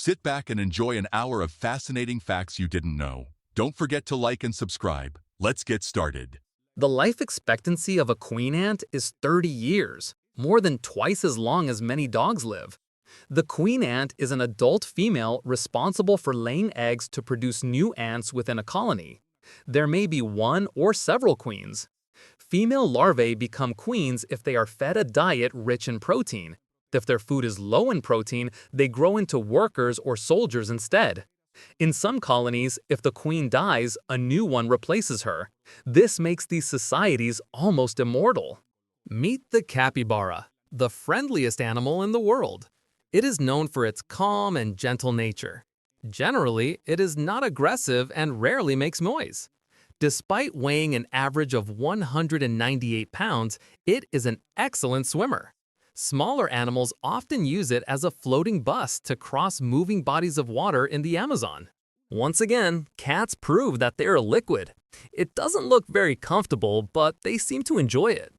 Sit back and enjoy an hour of fascinating facts you didn't know. Don't forget to like and subscribe. Let's get started. The life expectancy of a queen ant is 30 years, more than twice as long as many dogs live. The queen ant is an adult female responsible for laying eggs to produce new ants within a colony. There may be one or several queens. Female larvae become queens if they are fed a diet rich in protein. If their food is low in protein, they grow into workers or soldiers instead. In some colonies, if the queen dies, a new one replaces her. This makes these societies almost immortal. Meet the capybara, the friendliest animal in the world. It is known for its calm and gentle nature. Generally, it is not aggressive and rarely makes noise. Despite weighing an average of 198 pounds, it is an excellent swimmer. Smaller animals often use it as a floating bus to cross moving bodies of water in the Amazon. Once again, cats prove that they are liquid. It doesn't look very comfortable, but they seem to enjoy it.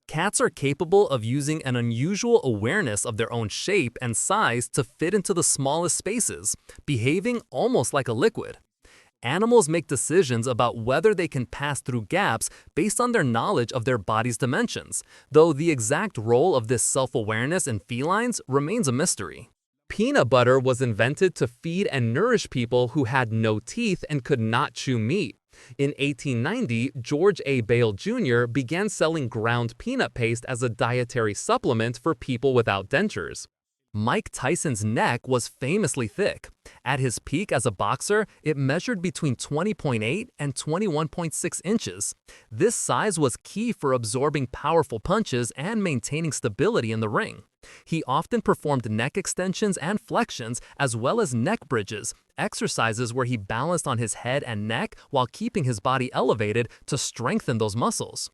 Cats are capable of using an unusual awareness of their own shape and size to fit into the smallest spaces, behaving almost like a liquid. Animals make decisions about whether they can pass through gaps based on their knowledge of their body's dimensions, though the exact role of this self-awareness in felines remains a mystery. Peanut butter was invented to feed and nourish people who had no teeth and could not chew meat. In 1890, George A. Bale Jr. began selling ground peanut paste as a dietary supplement for people without dentures. Mike Tyson's neck was famously thick. At his peak as a boxer, it measured between 20.8 and 21.6 inches. This size was key for absorbing powerful punches and maintaining stability in the ring. He often performed neck extensions and flexions as well as neck bridges, exercises where he balanced on his head and neck while keeping his body elevated to strengthen those muscles.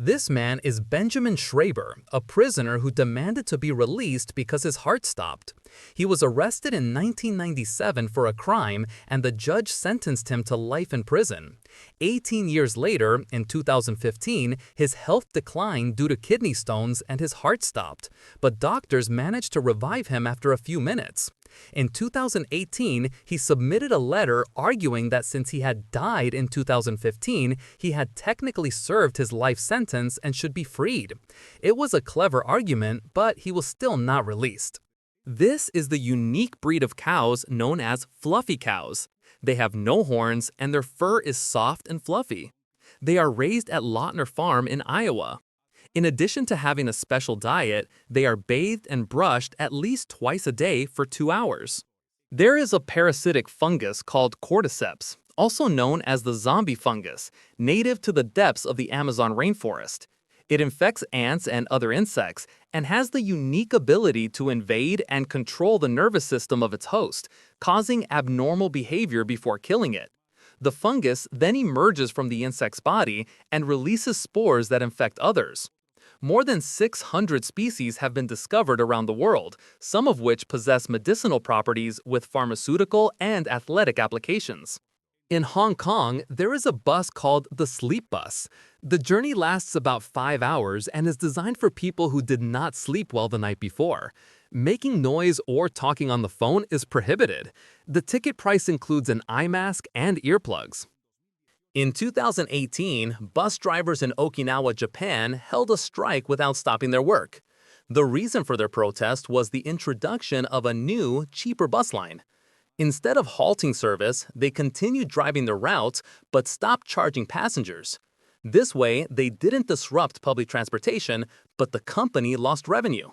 This man is Benjamin Schreiber, a prisoner who demanded to be released because his heart stopped. He was arrested in 1997 for a crime, and the judge sentenced him to life in prison. 18 years later, in 2015, his health declined due to kidney stones and his heart stopped, but doctors managed to revive him after a few minutes. In 2018, he submitted a letter arguing that since he had died in 2015, he had technically served his life sentence and should be freed. It was a clever argument, but he was still not released. This is the unique breed of cows known as fluffy cows. They have no horns and their fur is soft and fluffy. They are raised at Lautner Farm in Iowa. In addition to having a special diet, they are bathed and brushed at least twice a day for 2 hours. There is a parasitic fungus called cordyceps, also known as the zombie fungus, native to the depths of the Amazon rainforest. It infects ants and other insects and has the unique ability to invade and control the nervous system of its host, causing abnormal behavior before killing it. The fungus then emerges from the insect's body and releases spores that infect others. More than 600 species have been discovered around the world, some of which possess medicinal properties with pharmaceutical and athletic applications. In Hong Kong, there is a bus called the Sleep Bus. The journey lasts about 5 hours and is designed for people who did not sleep well the night before. Making noise or talking on the phone is prohibited. The ticket price includes an eye mask and earplugs. In 2018, bus drivers in Okinawa, Japan held a strike without stopping their work. The reason for their protest was the introduction of a new, cheaper bus line. Instead of halting service, they continued driving their routes but stopped charging passengers. This way, they didn't disrupt public transportation, but the company lost revenue.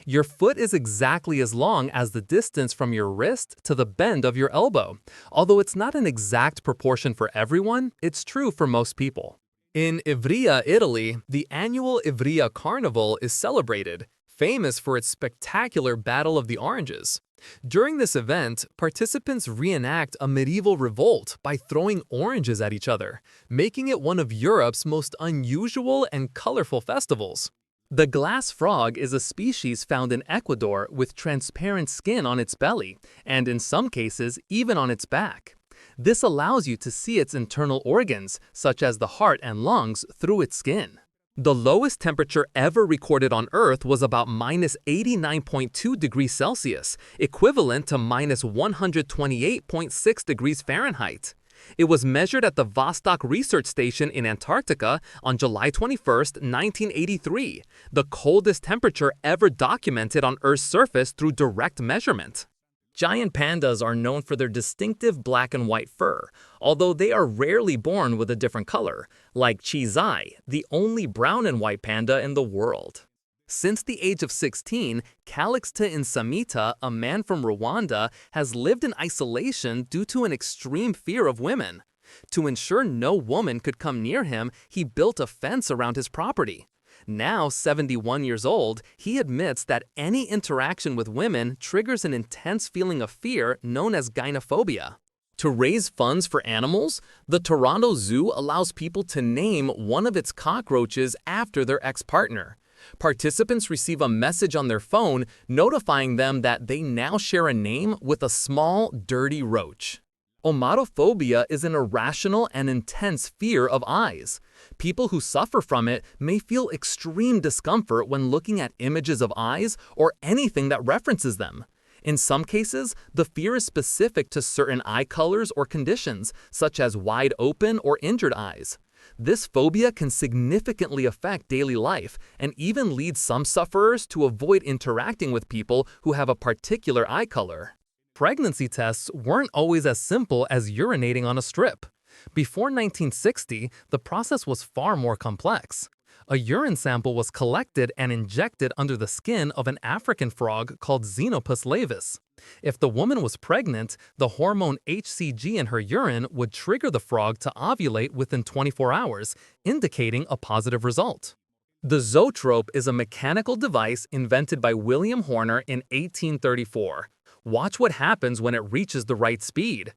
Your foot is exactly as long as the distance from your wrist to the bend of your elbow. Although it's not an exact proportion for everyone, it's true for most people. In Ivrea, Italy, the annual Ivrea Carnival is celebrated, famous for its spectacular Battle of the Oranges. During this event, participants reenact a medieval revolt by throwing oranges at each other, making it one of Europe's most unusual and colorful festivals. The glass frog is a species found in Ecuador with transparent skin on its belly, and in some cases, even on its back. This allows you to see its internal organs, such as the heart and lungs, through its skin. The lowest temperature ever recorded on Earth was about -89.2 degrees Celsius, equivalent to -128.6 degrees Fahrenheit. It was measured at the Vostok Research Station in Antarctica on July 21, 1983, the coldest temperature ever documented on Earth's surface through direct measurement. Giant pandas are known for their distinctive black and white fur, although they are rarely born with a different color, like Chizai, the only brown and white panda in the world. Since the age of 16, Calixte Nsamita, a man from Rwanda, has lived in isolation due to an extreme fear of women. To ensure no woman could come near him, he built a fence around his property. Now 71 years old, he admits that any interaction with women triggers an intense feeling of fear known as gynophobia. To raise funds for animals, the Toronto Zoo allows people to name one of its cockroaches after their ex-partner. Participants receive a message on their phone notifying them that they now share a name with a small, dirty roach. Omatophobia is an irrational and intense fear of eyes. People who suffer from it may feel extreme discomfort when looking at images of eyes or anything that references them. In some cases, the fear is specific to certain eye colors or conditions, such as wide open or injured eyes. This phobia can significantly affect daily life and even lead some sufferers to avoid interacting with people who have a particular eye color. Pregnancy tests weren't always as simple as urinating on a strip. Before 1960, the process was far more complex. A urine sample was collected and injected under the skin of an African frog called Xenopus laevis. If the woman was pregnant, the hormone HCG in her urine would trigger the frog to ovulate within 24 hours, indicating a positive result. The zoetrope is a mechanical device invented by William Horner in 1834. Watch what happens when it reaches the right speed.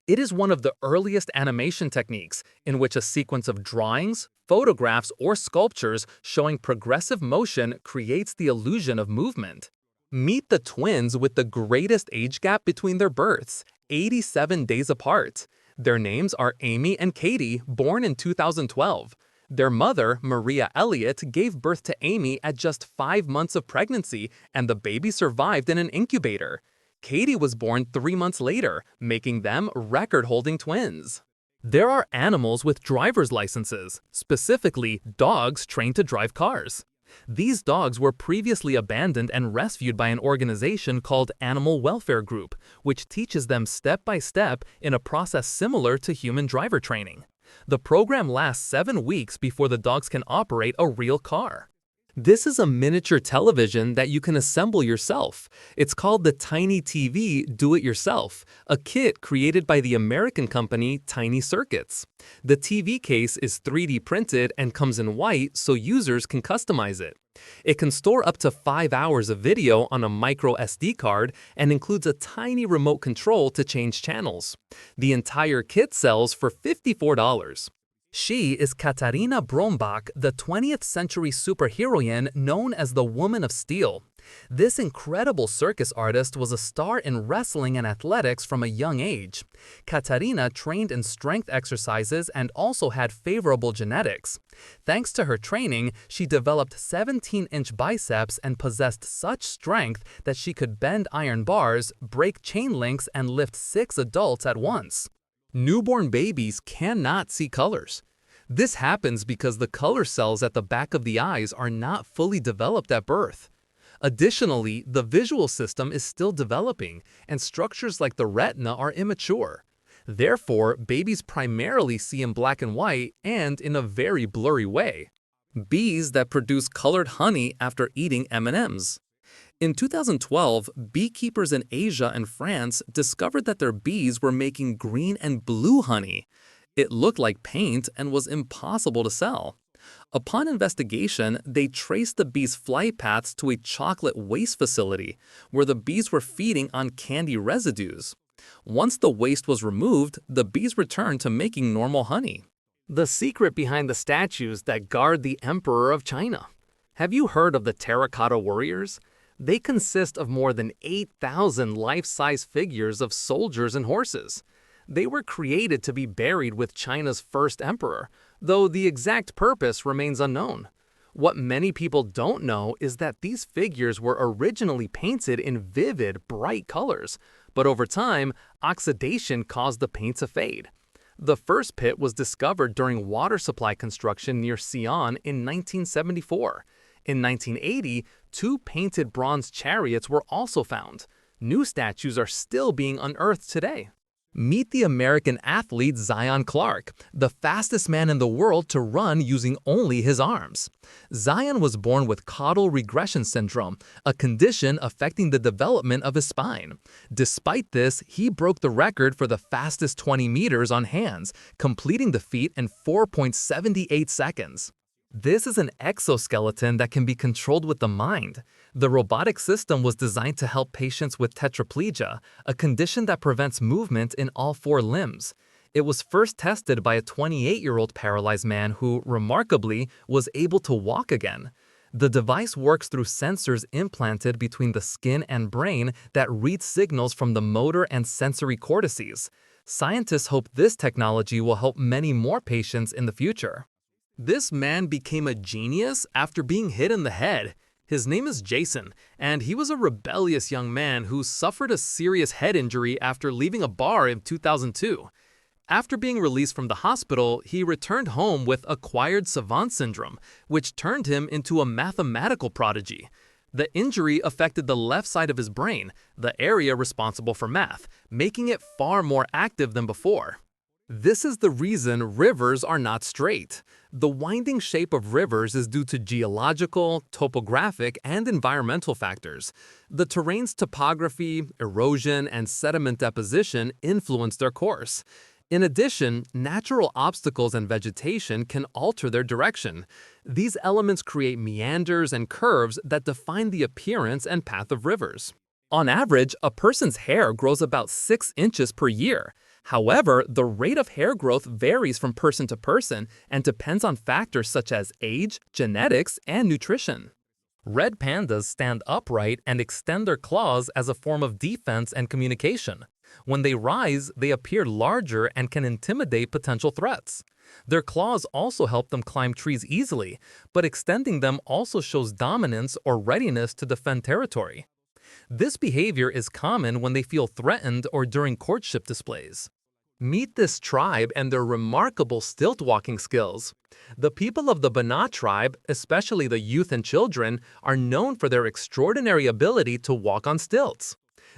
It is one of the earliest animation techniques in which a sequence of drawings, photographs, or sculptures showing progressive motion creates the illusion of movement. Meet the twins with the greatest age gap between their births, 87 days apart. Their names are Amy and Katie, born in 2012. Their mother, Maria Elliott, gave birth to Amy at just 5 months of pregnancy, and the baby survived in an incubator. Katie was born 3 months later, making them record-holding twins. There are animals with driver's licenses, specifically dogs trained to drive cars. These dogs were previously abandoned and rescued by an organization called Animal Welfare Group, which teaches them step-by-step in a process similar to human driver training. The program lasts 7 weeks before the dogs can operate a real car. This is a miniature television that you can assemble yourself. It's called the Tiny TV Do-It-Yourself, a kit created by the American company Tiny Circuits. The TV case is 3D printed and comes in white so users can customize it. It can store up to 5 hours of video on a micro SD card and includes a tiny remote control to change channels. The entire kit sells for $54. She is Katarina Brombach, the 20th century superheroine known as the Woman of Steel. This incredible circus artist was a star in wrestling and athletics from a young age. Katarina trained in strength exercises and also had favorable genetics. Thanks to her training, she developed 17-inch biceps and possessed such strength that she could bend iron bars, break chain links, and lift 6 adults at once. Newborn babies cannot see colors. This happens because the color cells at the back of the eyes are not fully developed at birth. Additionally, the visual system is still developing, and structures like the retina are immature. Therefore, babies primarily see in black and white and in a very blurry way. Bees that produce colored honey after eating M&Ms. In 2012, beekeepers in Asia and France discovered that their bees were making green and blue honey. It looked like paint and was impossible to sell. Upon investigation, they traced the bees' flight paths to a chocolate waste facility, where the bees were feeding on candy residues. Once the waste was removed, the bees returned to making normal honey. The secret behind the statues that guard the Emperor of China. Have you heard of the terracotta warriors? They consist of more than 8,000 life-size figures of soldiers and horses. They were created to be buried with China's first emperor, though the exact purpose remains unknown. What many people don't know is that these figures were originally painted in vivid, bright colors, but over time, oxidation caused the paint to fade. The first pit was discovered during water supply construction near Sion in 1974. In 1980, two painted bronze chariots were also found. New statues are still being unearthed today. Meet the American athlete Zion Clark, the fastest man in the world to run using only his arms. Zion was born with caudal regression syndrome, a condition affecting the development of his spine. Despite this, he broke the record for the fastest 20 meters on hands, completing the feat in 4.78 seconds. This is an exoskeleton that can be controlled with the mind. The robotic system was designed to help patients with tetraplegia, a condition that prevents movement in all four limbs. It was first tested by a 28-year-old paralyzed man who, remarkably, was able to walk again. The device works through sensors implanted between the skin and brain that read signals from the motor and sensory cortices. Scientists hope this technology will help many more patients in the future. This man became a genius after being hit in the head. His name is Jason, and he was a rebellious young man who suffered a serious head injury after leaving a bar in 2002. After being released from the hospital, he returned home with acquired savant syndrome, which turned him into a mathematical prodigy. The injury affected the left side of his brain, the area responsible for math, making it far more active than before. This is the reason rivers are not straight. The winding shape of rivers is due to geological, topographic, and environmental factors. The terrain's topography, erosion, and sediment deposition influence their course. In addition, natural obstacles and vegetation can alter their direction. These elements create meanders and curves that define the appearance and path of rivers. On average, a person's hair grows about 6 inches per year. However, the rate of hair growth varies from person to person and depends on factors such as age, genetics, and nutrition. Red pandas stand upright and extend their claws as a form of defense and communication. When they rise, they appear larger and can intimidate potential threats. Their claws also help them climb trees easily, but extending them also shows dominance or readiness to defend territory. This behavior is common when they feel threatened or during courtship displays. Meet this tribe and their remarkable stilt-walking skills. The people of the Banat tribe, especially the youth and children, are known for their extraordinary ability to walk on stilts.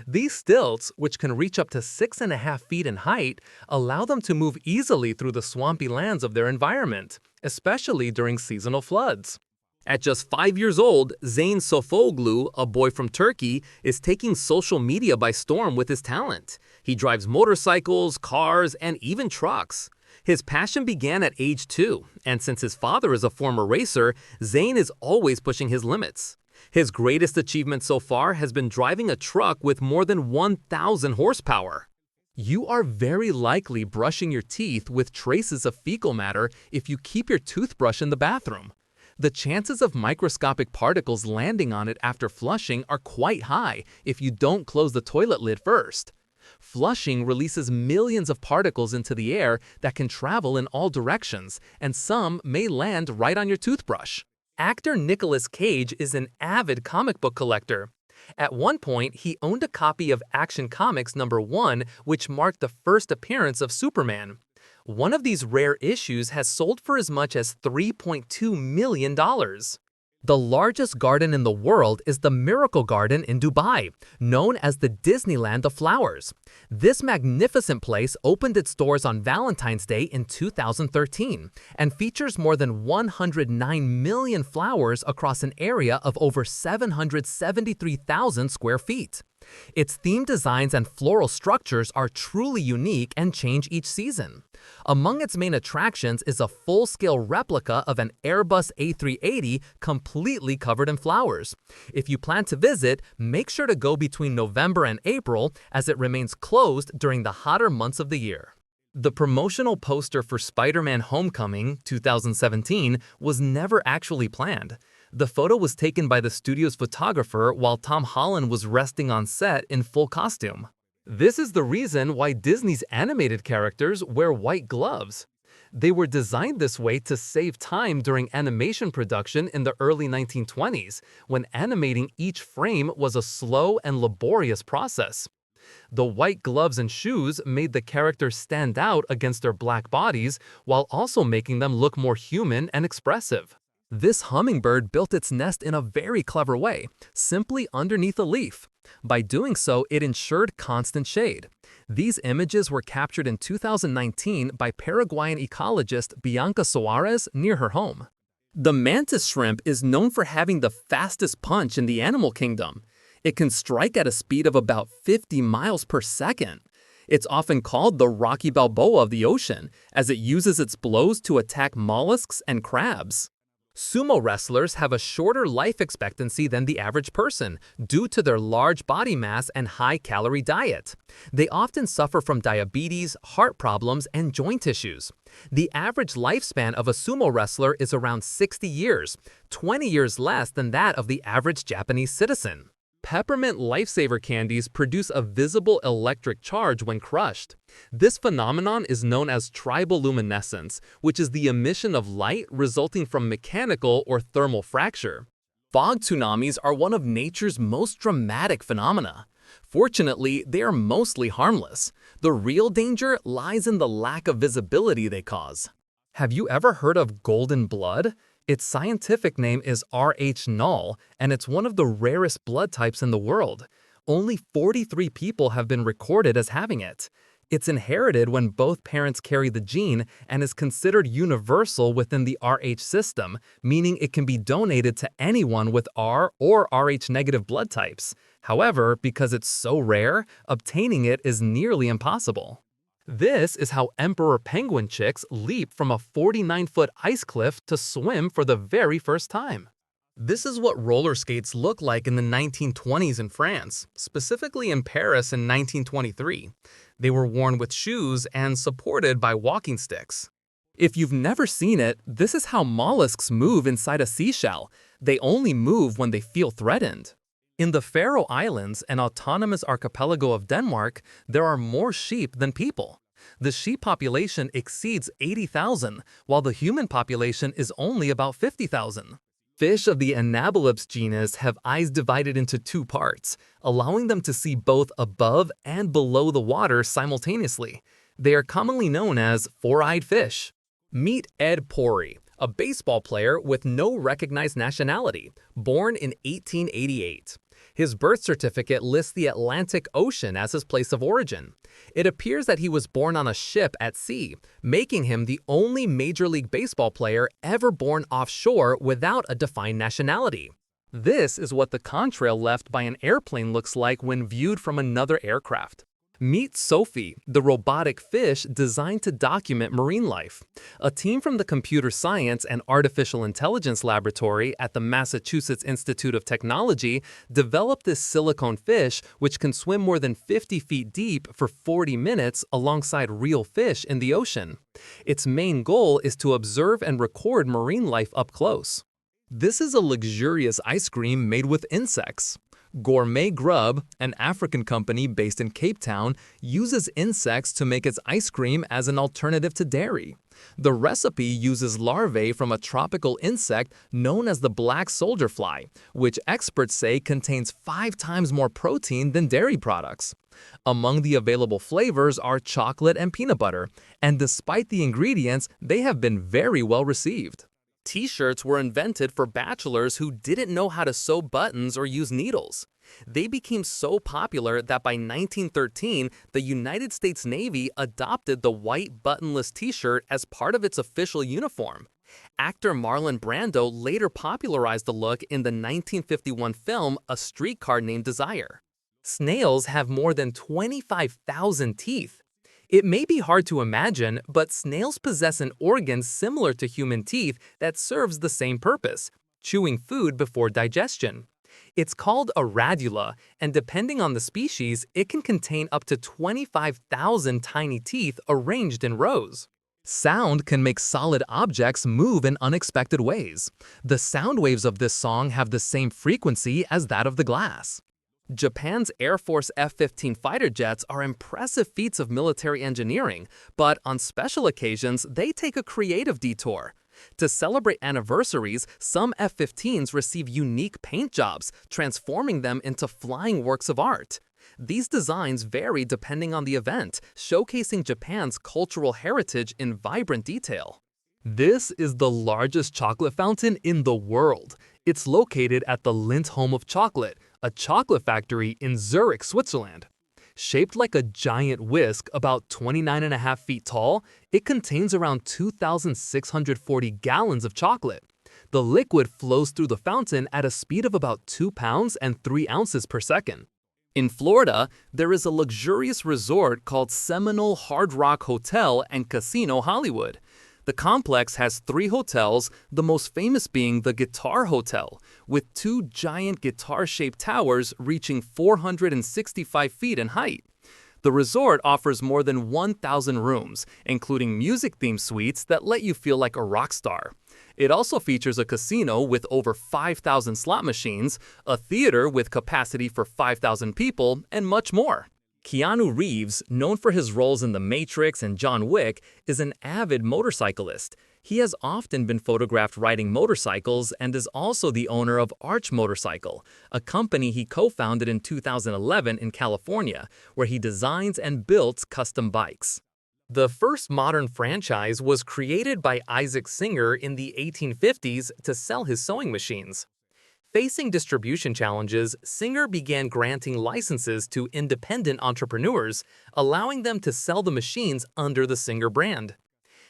These stilts, which can reach up to 6.5 feet in height, allow them to move easily through the swampy lands of their environment, especially during seasonal floods. At just 5 years old, Zain Sofoglu, a boy from Turkey, is taking social media by storm with his talent. He drives motorcycles, cars, and even trucks. His passion began at age 2, and since his father is a former racer, Zain is always pushing his limits. His greatest achievement so far has been driving a truck with more than 1,000 horsepower. You are very likely brushing your teeth with traces of fecal matter if you keep your toothbrush in the bathroom. The chances of microscopic particles landing on it after flushing are quite high if you don't close the toilet lid first. Flushing releases millions of particles into the air that can travel in all directions, and some may land right on your toothbrush. Actor Nicolas Cage is an avid comic book collector. At one point, he owned a copy of Action Comics #1, which marked the first appearance of Superman. One of these rare issues has sold for as much as $3.2 million. The largest garden in the world is the Miracle Garden in Dubai, known as the Disneyland of flowers. This magnificent place opened its doors on Valentine's Day in 2013 and features more than 109 million flowers across an area of over 773,000 square feet. Its theme designs and floral structures are truly unique and change each season. Among its main attractions is a full-scale replica of an Airbus A380 completely covered in flowers. If you plan to visit, make sure to go between November and April, as it remains closed during the hotter months of the year. The promotional poster for Spider-Man Homecoming 2017 was never actually planned. The photo was taken by the studio's photographer while Tom Holland was resting on set in full costume. This is the reason why Disney's animated characters wear white gloves. They were designed this way to save time during animation production in the early 1920s, when animating each frame was a slow and laborious process. The white gloves and shoes made the characters stand out against their black bodies, while also making them look more human and expressive. This hummingbird built its nest in a very clever way, simply underneath a leaf. By doing so, it ensured constant shade. These images were captured in 2019 by Paraguayan ecologist Bianca Suarez near her home. The mantis shrimp is known for having the fastest punch in the animal kingdom. It can strike at a speed of about 50 miles per second. It's often called the Rocky Balboa of the ocean, as it uses its blows to attack mollusks and crabs. Sumo wrestlers have a shorter life expectancy than the average person due to their large body mass and high-calorie diet. They often suffer from diabetes, heart problems, and joint issues. The average lifespan of a sumo wrestler is around 60 years, 20 years less than that of the average Japanese citizen. Peppermint lifesaver candies produce a visible electric charge when crushed. This phenomenon is known as triboluminescence, which is the emission of light resulting from mechanical or thermal fracture. Fog tsunamis are one of nature's most dramatic phenomena. Fortunately, they are mostly harmless. The real danger lies in the lack of visibility they cause. Have you ever heard of golden blood? Its scientific name is Rh-null, and it's one of the rarest blood types in the world. Only 43 people have been recorded as having it. It's inherited when both parents carry the gene and is considered universal within the Rh system, meaning it can be donated to anyone with R or Rh-negative blood types. However, because it's so rare, obtaining it is nearly impossible. This is how emperor penguin chicks leap from a 49-foot ice cliff to swim for the very first time. This is what roller skates look like in the 1920s in France, specifically in Paris in 1923. They were worn with shoes and supported by walking sticks. If you've never seen it, this is how mollusks move inside a seashell. They only move when they feel threatened. In the Faroe Islands, an autonomous archipelago of Denmark, there are more sheep than people. The sheep population exceeds 80,000, while the human population is only about 50,000. Fish of the Anabolus genus have eyes divided into two parts, allowing them to see both above and below the water simultaneously. They are commonly known as four-eyed fish. Meet Ed Pori, a baseball player with no recognized nationality, born in 1888. His birth certificate lists the Atlantic Ocean as his place of origin. It appears that he was born on a ship at sea, making him the only Major League Baseball player ever born offshore without a defined nationality. This is what the contrail left by an airplane looks like when viewed from another aircraft. Meet Sophie, the robotic fish designed to document marine life. A team from the Computer Science and Artificial Intelligence Laboratory at the Massachusetts Institute of Technology developed this silicone fish which can swim more than 50 feet deep for 40 minutes alongside real fish in the ocean. Its main goal is to observe and record marine life up close. This is a luxurious ice cream made with insects. Gourmet Grub, an African company based in Cape Town, uses insects to make its ice cream as an alternative to dairy. The recipe uses larvae from a tropical insect known as the black soldier fly, which experts say contains 5 times more protein than dairy products. Among the available flavors are chocolate and peanut butter, and despite the ingredients, they have been very well received. T-shirts were invented for bachelors who didn't know how to sew buttons or use needles. They became so popular that by 1913, the United States Navy adopted the white buttonless T-shirt as part of its official uniform. Actor Marlon Brando later popularized the look in the 1951 film A Streetcar Named Desire. Snails have more than 25,000 teeth. It may be hard to imagine, but snails possess an organ similar to human teeth that serves the same purpose, chewing food before digestion. It's called a radula, and depending on the species, it can contain up to 25,000 tiny teeth arranged in rows. Sound can make solid objects move in unexpected ways. The sound waves of this song have the same frequency as that of the glass. Japan's Air Force F-15 fighter jets are impressive feats of military engineering, but on special occasions, they take a creative detour. To celebrate anniversaries, some F-15s receive unique paint jobs, transforming them into flying works of art. These designs vary depending on the event, showcasing Japan's cultural heritage in vibrant detail. This is the largest chocolate fountain in the world. It's located at the Lindt Home of Chocolate, a chocolate factory in Zurich, Switzerland. Shaped like a giant whisk about 29.5 feet tall, it contains around 2,640 gallons of chocolate. The liquid flows through the fountain at a speed of about 2 pounds and 3 ounces per second. In Florida, there is a luxurious resort called Seminole Hard Rock Hotel and Casino Hollywood. The complex has 3 hotels, the most famous being the Guitar Hotel, with 2 giant guitar-shaped towers reaching 465 feet in height. The resort offers more than 1,000 rooms, including music-themed suites that let you feel like a rock star. It also features a casino with over 5,000 slot machines, a theater with capacity for 5,000 people, and much more. Keanu Reeves, known for his roles in The Matrix and John Wick, is an avid motorcyclist. He has often been photographed riding motorcycles and is also the owner of Arch Motorcycle, a company he co-founded in 2011 in California, where he designs and builds custom bikes. The first modern franchise was created by Isaac Singer in the 1850s to sell his sewing machines. Facing distribution challenges, Singer began granting licenses to independent entrepreneurs, allowing them to sell the machines under the Singer brand.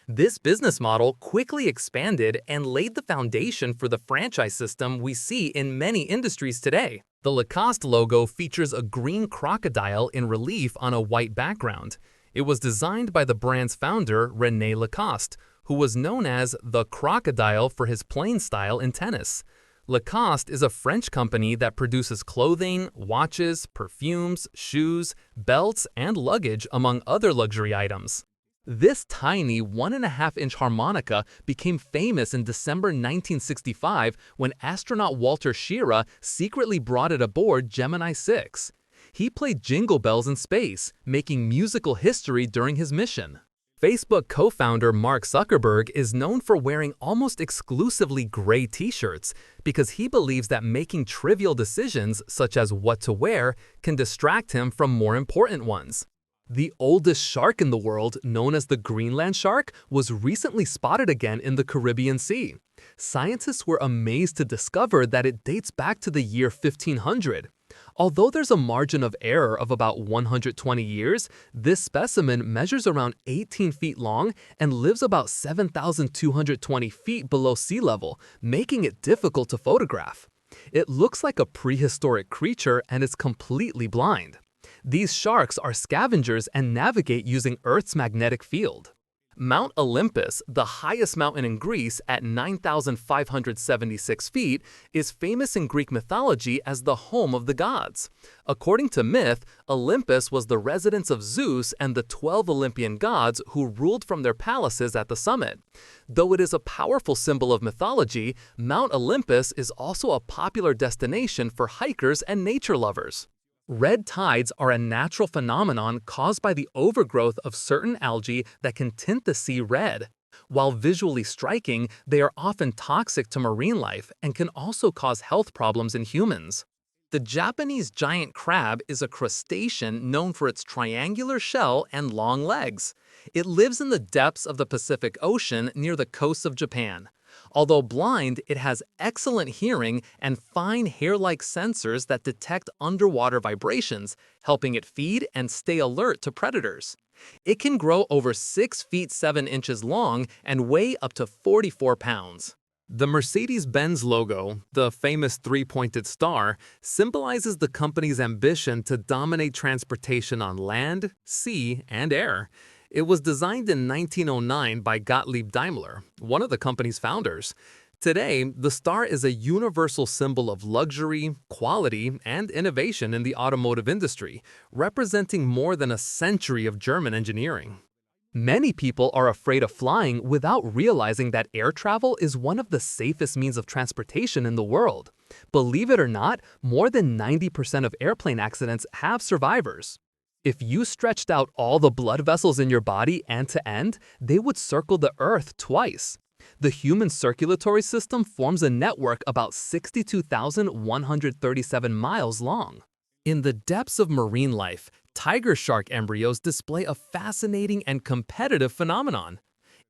This business model quickly expanded and laid the foundation for the franchise system we see in many industries today. The Lacoste logo features a green crocodile in relief on a white background. It was designed by the brand's founder, René Lacoste, who was known as the Crocodile for his playing style in tennis. Lacoste is a French company that produces clothing, watches, perfumes, shoes, belts, and luggage, among other luxury items. This tiny 1.5-inch harmonica became famous in December 1965 when astronaut Walter Schirra secretly brought it aboard Gemini 6. He played Jingle Bells in space, making musical history during his mission. Facebook co-founder Mark Zuckerberg is known for wearing almost exclusively gray t-shirts because he believes that making trivial decisions, such as what to wear, can distract him from more important ones. The oldest shark in the world, known as the Greenland shark, was recently spotted again in the Caribbean Sea. Scientists were amazed to discover that it dates back to the year 1500. Although there's a margin of error of about 120 years, this specimen measures around 18 feet long and lives about 7,220 feet below sea level, making it difficult to photograph. It looks like a prehistoric creature and is completely blind. These sharks are scavengers and navigate using Earth's magnetic field. Mount Olympus, the highest mountain in Greece at 9,576 feet, is famous in Greek mythology as the home of the gods. According to myth, Olympus was the residence of Zeus and the 12 Olympian gods who ruled from their palaces at the summit. Though it is a powerful symbol of mythology, Mount Olympus is also a popular destination for hikers and nature lovers. Red tides are a natural phenomenon caused by the overgrowth of certain algae that can tint the sea red. While visually striking, they are often toxic to marine life and can also cause health problems in humans. The Japanese giant crab is a crustacean known for its triangular shell and long legs. It lives in the depths of the Pacific Ocean near the coasts of Japan. Although blind, it has excellent hearing and fine hair-like sensors that detect underwater vibrations, helping it feed and stay alert to predators. It can grow over 6 feet 7 inches long and weigh up to 44 pounds. The Mercedes-Benz logo, the famous 3-pointed star, symbolizes the company's ambition to dominate transportation on land, sea, and air. It was designed in 1909 by Gottlieb Daimler, one of the company's founders. Today, the star is a universal symbol of luxury, quality, and innovation in the automotive industry, representing more than a century of German engineering. Many people are afraid of flying without realizing that air travel is one of the safest means of transportation in the world. Believe it or not, more than 90% of airplane accidents have survivors. If you stretched out all the blood vessels in your body end to end, they would circle the Earth twice. The human circulatory system forms a network about 62,137 miles long. In the depths of marine life, tiger shark embryos display a fascinating and competitive phenomenon.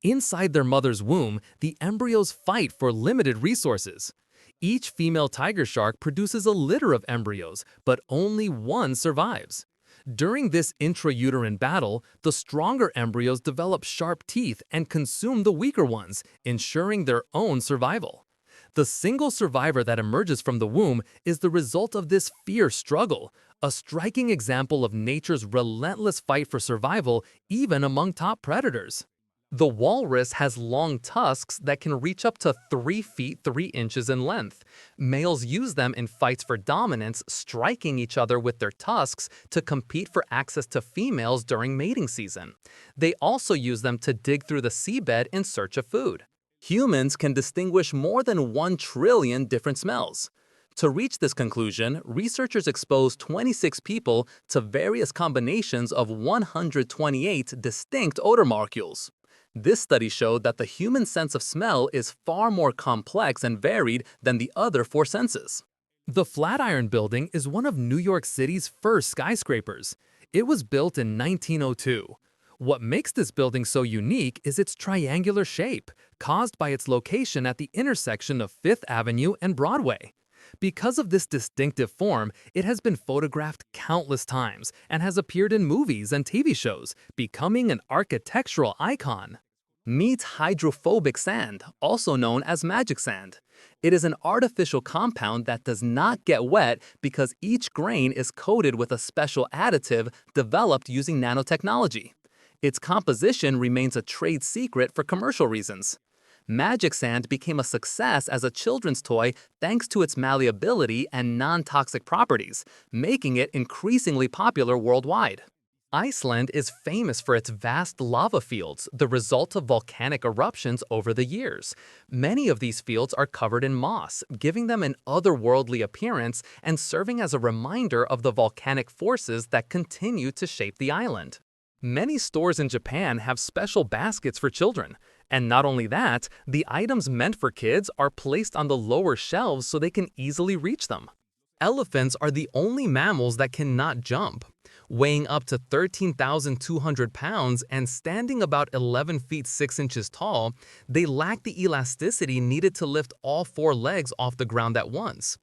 Inside their mother's womb, the embryos fight for limited resources. Each female tiger shark produces a litter of embryos, but only one survives. During this intrauterine battle, the stronger embryos develop sharp teeth and consume the weaker ones, ensuring their own survival. The single survivor that emerges from the womb is the result of this fierce struggle, a striking example of nature's relentless fight for survival even among top predators. The walrus has long tusks that can reach up to 3 feet 3 inches in length. Males use them in fights for dominance, striking each other with their tusks to compete for access to females during mating season. They also use them to dig through the seabed in search of food. Humans can distinguish more than 1 trillion different smells. To reach this conclusion, researchers exposed 26 people to various combinations of 128 distinct odor molecules. This study showed that the human sense of smell is far more complex and varied than the other 4 senses. The Flatiron Building is one of New York City's first skyscrapers. It was built in 1902. What makes this building so unique is its triangular shape, caused by its location at the intersection of Fifth Avenue and Broadway. Because of this distinctive form, it has been photographed countless times and has appeared in movies and TV shows, becoming an architectural icon. Meet hydrophobic sand, also known as magic sand. It is an artificial compound that does not get wet because each grain is coated with a special additive developed using nanotechnology. Its composition remains a trade secret for commercial reasons. Magic sand became a success as a children's toy thanks to its malleability and non-toxic properties, making it increasingly popular worldwide. Iceland is famous for its vast lava fields, the result of volcanic eruptions over the years. Many of these fields are covered in moss, giving them an otherworldly appearance and serving as a reminder of the volcanic forces that continue to shape the island. Many stores in Japan have special baskets for children. And not only that, the items meant for kids are placed on the lower shelves so they can easily reach them. Elephants are the only mammals that cannot jump. Weighing up to 13,200 pounds and standing about 11 feet 6 inches tall, they lack the elasticity needed to lift all 4 legs off the ground at once.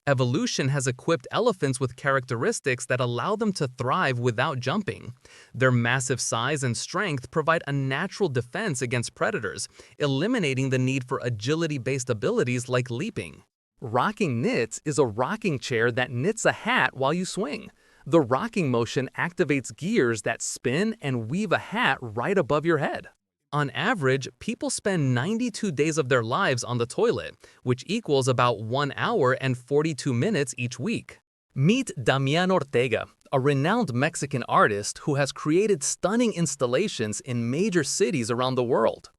Evolution has equipped elephants with characteristics that allow them to thrive without jumping. Their massive size and strength provide a natural defense against predators, eliminating the need for agility-based abilities like leaping. Rocking knits is a rocking chair that knits a hat while you swing. The rocking motion activates gears that spin and weave a hat right above your head. On average, people spend 92 days of their lives on the toilet, which equals about 1 hour and 42 minutes each week. Meet Damian Ortega, a renowned Mexican artist who has created stunning installations in major cities around the world.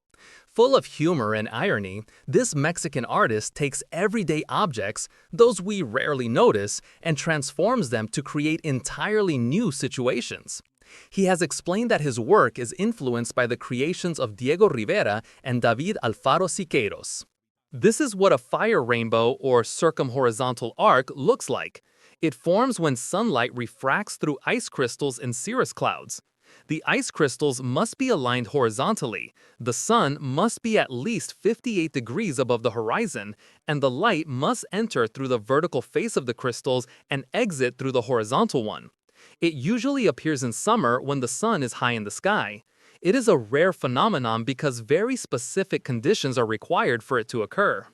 Full of humor and irony, this Mexican artist takes everyday objects, those we rarely notice, and transforms them to create entirely new situations. He has explained that his work is influenced by the creations of Diego Rivera and David Alfaro Siqueiros. This is what a fire rainbow or circumhorizontal arc looks like. It forms when sunlight refracts through ice crystals in cirrus clouds. The ice crystals must be aligned horizontally, the sun must be at least 58 degrees above the horizon, and the light must enter through the vertical face of the crystals and exit through the horizontal one. It usually appears in summer when the sun is high in the sky. It is a rare phenomenon because very specific conditions are required for it to occur.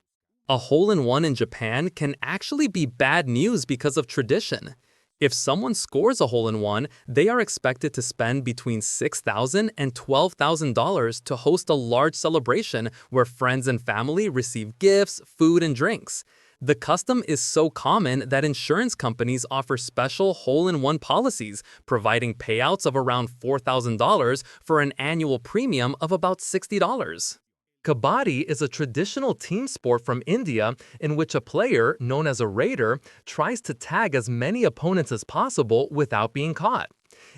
A hole-in-one in Japan can actually be bad news because of tradition. If someone scores a hole-in-one, they are expected to spend between $6,000 and $12,000 to host a large celebration where friends and family receive gifts, food, and drinks. The custom is so common that insurance companies offer special hole-in-one policies, providing payouts of around $4,000 for an annual premium of about $60. Kabaddi is a traditional team sport from India in which a player, known as a raider, tries to tag as many opponents as possible without being caught.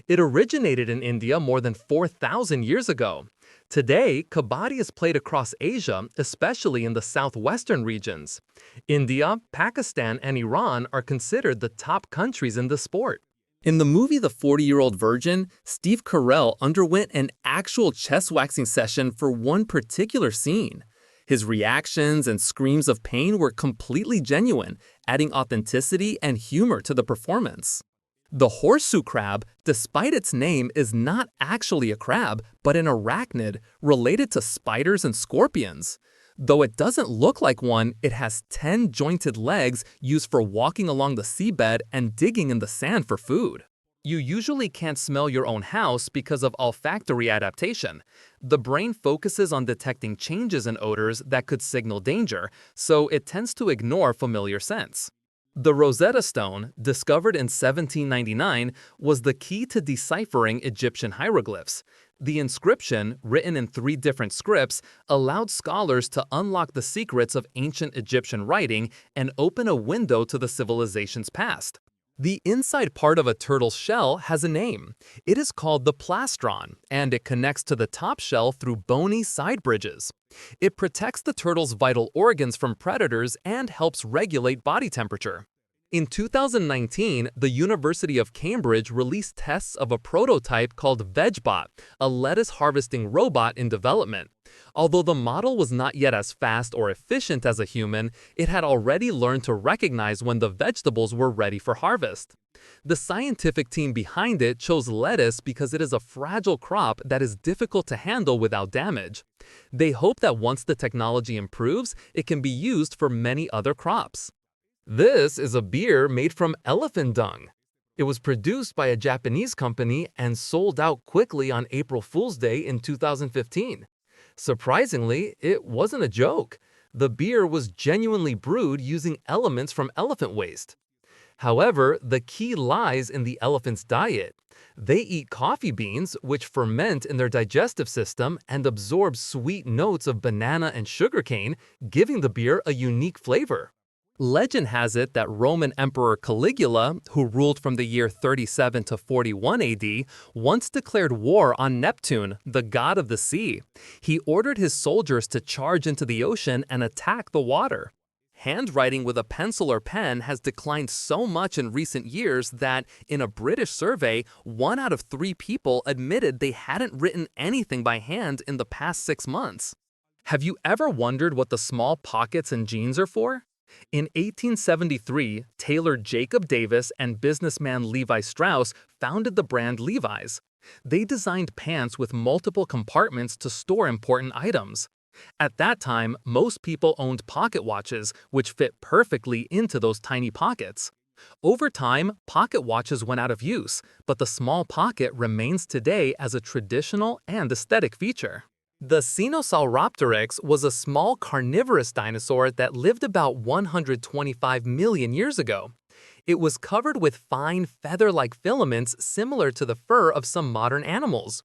It originated in India more than 4,000 years ago. Today, Kabaddi is played across Asia, especially in the southwestern regions. India, Pakistan, and Iran are considered the top countries in the sport. In the movie The 40-Year-Old Virgin, Steve Carell underwent an actual chest waxing session for one particular scene. His reactions and screams of pain were completely genuine, adding authenticity and humor to the performance. The horseshoe crab, despite its name, is not actually a crab, but an arachnid related to spiders and scorpions. Though it doesn't look like one, it has 10 jointed legs used for walking along the seabed and digging in the sand for food. You usually can't smell your own house because of olfactory adaptation. The brain focuses on detecting changes in odors that could signal danger, so it tends to ignore familiar scents. The Rosetta Stone, discovered in 1799, was the key to deciphering Egyptian hieroglyphs. The inscription, written in 3 different scripts, allowed scholars to unlock the secrets of ancient Egyptian writing and open a window to the civilization's past. The inside part of a turtle's shell has a name. It is called the plastron, and it connects to the top shell through bony side bridges. It protects the turtle's vital organs from predators and helps regulate body temperature. In 2019, the University of Cambridge released tests of a prototype called VegBot, a lettuce harvesting robot in development. Although the model was not yet as fast or efficient as a human, it had already learned to recognize when the vegetables were ready for harvest. The scientific team behind it chose lettuce because it is a fragile crop that is difficult to handle without damage. They hope that once the technology improves, it can be used for many other crops. This is a beer made from elephant dung. It was produced by a Japanese company and sold out quickly on April Fool's Day in 2015. Surprisingly, it wasn't a joke. The beer was genuinely brewed using elements from elephant waste. However, the key lies in the elephant's diet. They eat coffee beans, which ferment in their digestive system and absorb sweet notes of banana and sugarcane, giving the beer a unique flavor. Legend has it that Roman Emperor Caligula, who ruled from the year 37 to 41 AD, once declared war on Neptune, the god of the sea. He ordered his soldiers to charge into the ocean and attack the water. Handwriting with a pencil or pen has declined so much in recent years that, in a British survey, 1 out of 3 people admitted they hadn't written anything by hand in the past 6 months. Have you ever wondered what the small pockets in jeans are for? In 1873, tailor Jacob Davis and businessman Levi Strauss founded the brand Levi's. They designed pants with multiple compartments to store important items. At that time, most people owned pocket watches, which fit perfectly into those tiny pockets. Over time, pocket watches went out of use, but the small pocket remains today as a traditional and aesthetic feature. The Sinosauropteryx was a small carnivorous dinosaur that lived about 125 million years ago. It was covered with fine feather-like filaments similar to the fur of some modern animals.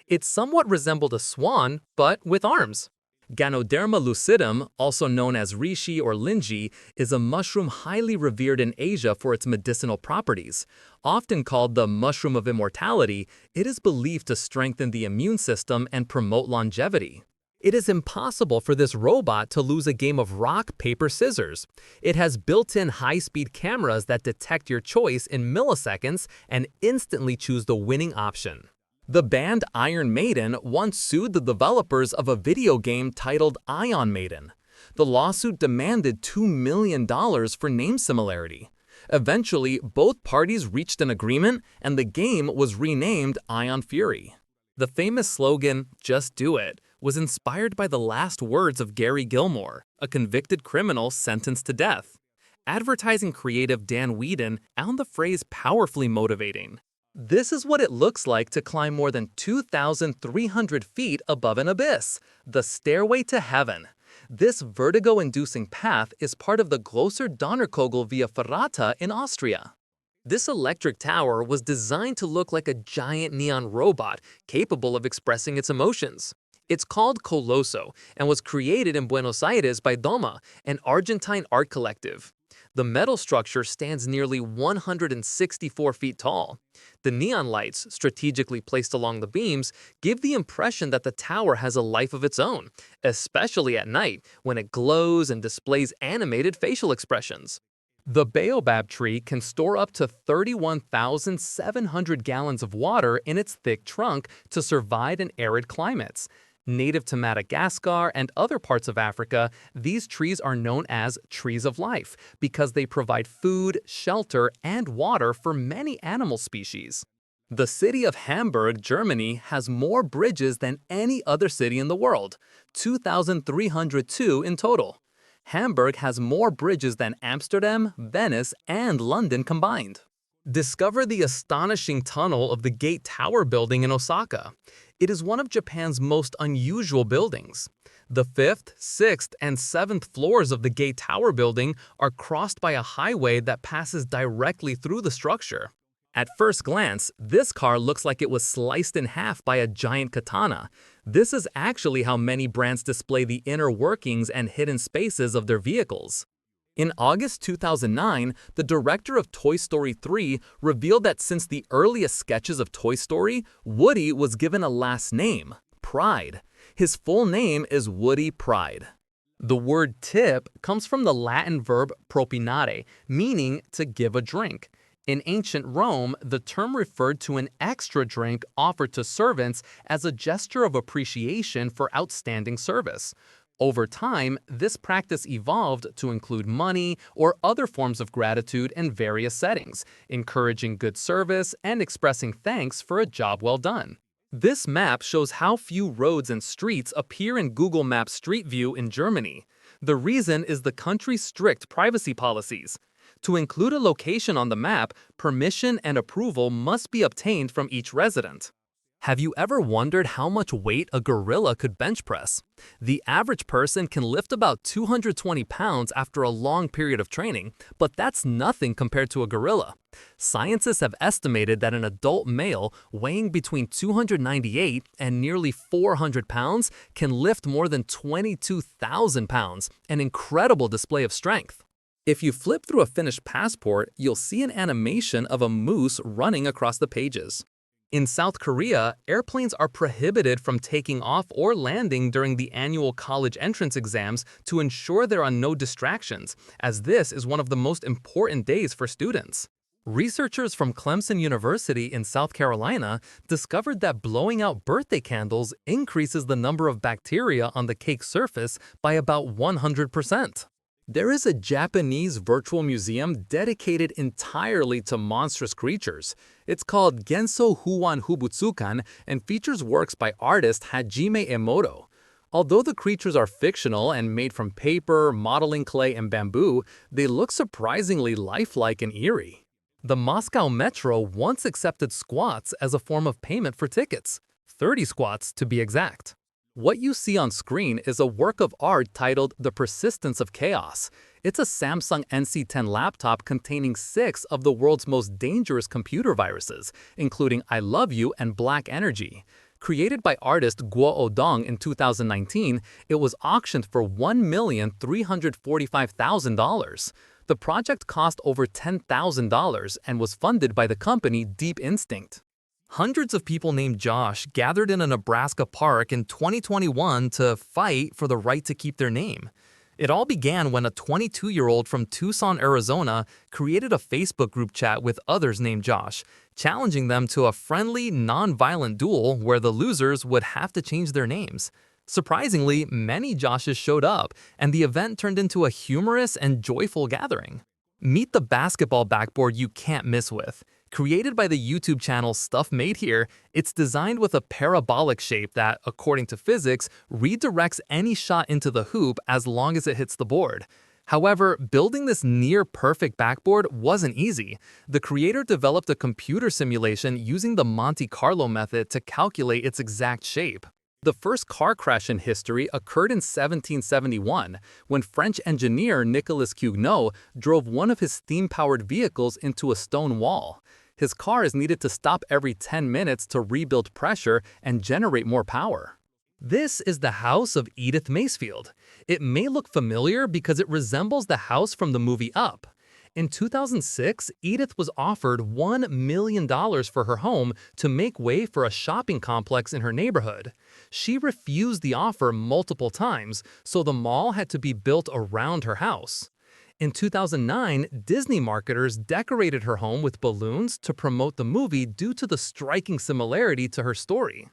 It somewhat resembled a swan, but with arms. Ganoderma lucidum, also known as reishi or linji, is a mushroom highly revered in Asia for its medicinal properties. Often called the mushroom of immortality, it is believed to strengthen the immune system and promote longevity. It is impossible for this robot to lose a game of rock, paper, scissors. It has built-in high-speed cameras that detect your choice in milliseconds and instantly choose the winning option. The band Iron Maiden once sued the developers of a video game titled Ion Maiden. The lawsuit demanded $2 million for name similarity. Eventually, both parties reached an agreement, and the game was renamed Ion Fury. The famous slogan, "Just do it," was inspired by the last words of Gary Gilmore, a convicted criminal sentenced to death. Advertising creative Dan Whedon found the phrase powerfully motivating. This is what it looks like to climb more than 2,300 feet above an abyss, the stairway to heaven. This vertigo-inducing path is part of the Grosser Donnerkogel via Ferrata in Austria. This electric tower was designed to look like a giant neon robot capable of expressing its emotions. It's called Colosso and was created in Buenos Aires by Doma, an Argentine art collective. The metal structure stands nearly 164 feet tall. The neon lights, strategically placed along the beams, give the impression that the tower has a life of its own, especially at night when it glows and displays animated facial expressions. The baobab tree can store up to 31,700 gallons of water in its thick trunk to survive in arid climates. Native to Madagascar and other parts of Africa, these trees are known as trees of life because they provide food, shelter, and water for many animal species. The city of Hamburg, Germany, has more bridges than any other city in the world, 2,302 in total. Hamburg has more bridges than Amsterdam, Venice, and London combined. Discover the astonishing tunnel of the Gate Tower building in Osaka. It is one of Japan's most unusual buildings. The 5th, 6th, and 7th floors of the Gate Tower building are crossed by a highway that passes directly through the structure. At first glance, this car looks like it was sliced in half by a giant katana. This is actually how many brands display the inner workings and hidden spaces of their vehicles. In August 2009, the director of Toy Story 3 revealed that since the earliest sketches of Toy Story, Woody was given a last name, Pride. His full name is Woody Pride. The word tip comes from the Latin verb propinare, meaning to give a drink. In ancient Rome, the term referred to an extra drink offered to servants as a gesture of appreciation for outstanding service. Over time, this practice evolved to include money or other forms of gratitude in various settings, encouraging good service and expressing thanks for a job well done. This map shows how few roads and streets appear in Google Maps Street View in Germany. The reason is the country's strict privacy policies. To include a location on the map, permission and approval must be obtained from each resident. Have you ever wondered how much weight a gorilla could bench press? The average person can lift about 220 pounds after a long period of training, but that's nothing compared to a gorilla. Scientists have estimated that an adult male weighing between 298 and nearly 400 pounds can lift more than 22,000 pounds, an incredible display of strength. If you flip through a Finnish passport, you'll see an animation of a moose running across the pages. In South Korea, airplanes are prohibited from taking off or landing during the annual college entrance exams to ensure there are no distractions, as this is one of the most important days for students. Researchers from Clemson University in South Carolina discovered that blowing out birthday candles increases the number of bacteria on the cake surface by about 100%. There is a Japanese virtual museum dedicated entirely to monstrous creatures. It's called Genso Huan Hubutsukan and features works by artist Hajime Emoto. Although the creatures are fictional and made from paper, modeling clay, and bamboo, they look surprisingly lifelike and eerie. The Moscow Metro once accepted squats as a form of payment for tickets, 30 squats to be exact. What you see on screen is a work of art titled The Persistence of Chaos. It's a Samsung NC10 laptop containing 6 of the world's most dangerous computer viruses, including I Love You and Black Energy. Created by artist Guo Odong in 2019, it was auctioned for $1,345,000. The project cost over $10,000 and was funded by the company Deep Instinct. Hundreds of people named Josh gathered in a Nebraska park in 2021 to fight for the right to keep their name. It all began when a 22-year-old from Tucson, Arizona, created a Facebook group chat with others named Josh, challenging them to a friendly, non-violent duel where the losers would have to change their names. Surprisingly, many Joshes showed up, and the event turned into a humorous and joyful gathering. Meet the basketball backboard you can't miss with. Created by the YouTube channel Stuff Made Here, it's designed with a parabolic shape that, according to physics, redirects any shot into the hoop as long as it hits the board. However, building this near-perfect backboard wasn't easy. The creator developed a computer simulation using the Monte Carlo method to calculate its exact shape. The first car crash in history occurred in 1771 when French engineer Nicolas Cugnot drove one of his steam-powered vehicles into a stone wall. His cars needed to stop every 10 minutes to rebuild pressure and generate more power. This is the house of Edith Macefield. It may look familiar because it resembles the house from the movie Up. In 2006, Edith was offered $1 million for her home to make way for a shopping complex in her neighborhood. She refused the offer multiple times, so the mall had to be built around her house. In 2009, Disney marketers decorated her home with balloons to promote the movie due to the striking similarity to her story.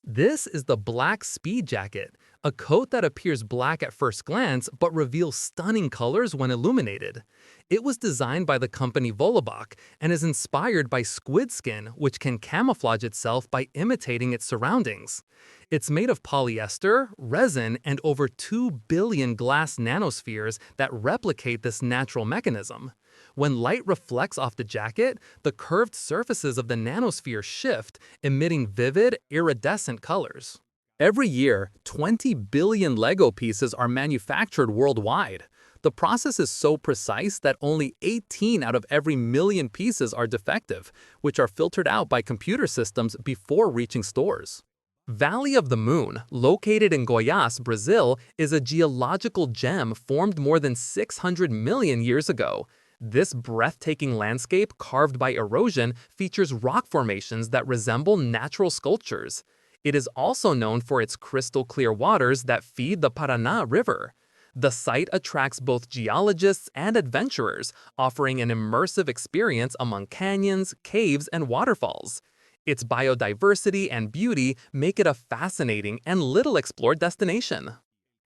This is the Black Speed Jacket, a coat that appears black at first glance but reveals stunning colors when illuminated. It was designed by the company Volleybach and is inspired by squid skin, which can camouflage itself by imitating its surroundings. It's made of polyester, resin, and over 2 billion glass nanospheres that replicate this natural mechanism. When light reflects off the jacket, the curved surfaces of the nanosphere shift, emitting vivid, iridescent colors. Every year, 20 billion Lego pieces are manufactured worldwide. The process is so precise that only 18 out of every million pieces are defective, which are filtered out by computer systems before reaching stores. Valley of the Moon, located in Goiás, Brazil, is a geological gem formed more than 600 million years ago. This breathtaking landscape, carved by erosion, features rock formations that resemble natural sculptures. It is also known for its crystal-clear waters that feed the Paraná River. The site attracts both geologists and adventurers, offering an immersive experience among canyons, caves, and waterfalls. Its biodiversity and beauty make it a fascinating and little-explored destination.